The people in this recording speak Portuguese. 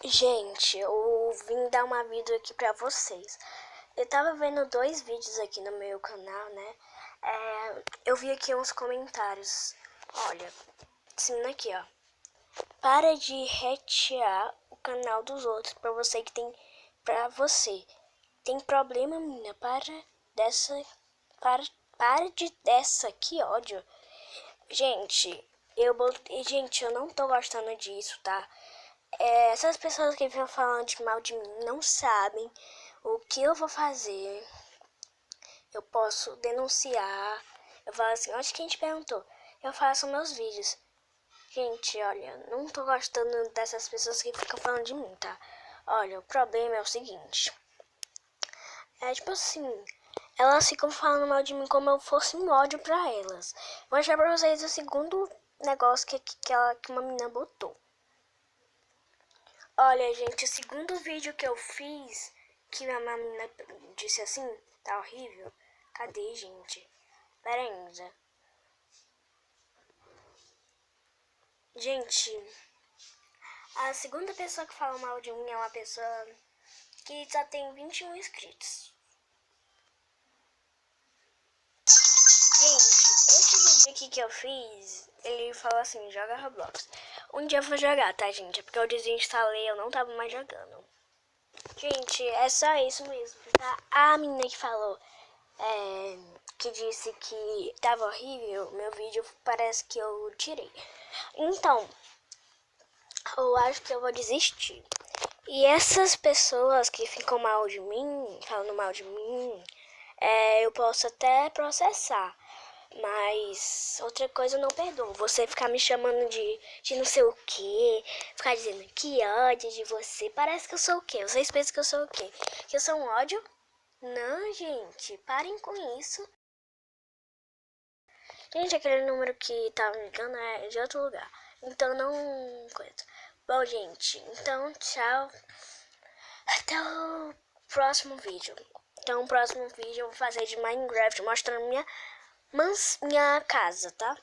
Gente, eu vim dar uma vida aqui pra vocês. Eu tava vendo 2 vídeos aqui no meu canal, né? Eu vi aqui uns comentários. Olha, ensinando aqui, ó. Para de hatear o canal dos outros pra você que tem pra você. Tem problema, menina? Para de dessa, que ódio. Gente, eu não tô gostando disso, tá? Essas pessoas que ficam falando de mal de mim não sabem o que eu vou fazer. Eu posso denunciar. Eu falo assim, onde que a gente perguntou? Eu faço meus vídeos. Gente, olha, não tô gostando dessas pessoas que ficam falando de mim, tá? Olha, o problema é o seguinte. Tipo assim, elas ficam falando mal de mim como eu fosse um ódio pra elas. Vou mostrar pra vocês o segundo negócio que uma menina botou. Olha, gente, o segundo vídeo que eu fiz, que a menina disse assim, tá horrível. Cadê, gente? Pera ainda. Gente, a segunda pessoa que fala mal de mim é uma pessoa que só tem 21 inscritos. Gente, esse vídeo aqui que eu fiz, ele fala assim, joga Roblox. Um dia eu vou jogar, tá, gente? É porque eu desinstalei, eu não tava mais jogando. Gente, é só isso mesmo, tá? A menina que falou, que disse que tava horrível, meu vídeo parece que eu tirei. Então, eu acho que eu vou desistir. E essas pessoas que ficam mal de mim, falando mal de mim, eu posso até processar. Mas outra coisa eu não perdoo. Você ficar me chamando de não sei o que, ficar dizendo que ódio de você. Parece que eu sou o quê? Vocês pensam que eu sou o quê? Que eu sou um ódio? Não, gente, parem com isso. Gente, aquele número que tava me ligando é de outro lugar. Então não coisa. Bom, gente, então tchau. Até o próximo vídeo. Então, o próximo vídeo eu vou fazer de Minecraft mostrando minha casa, tá?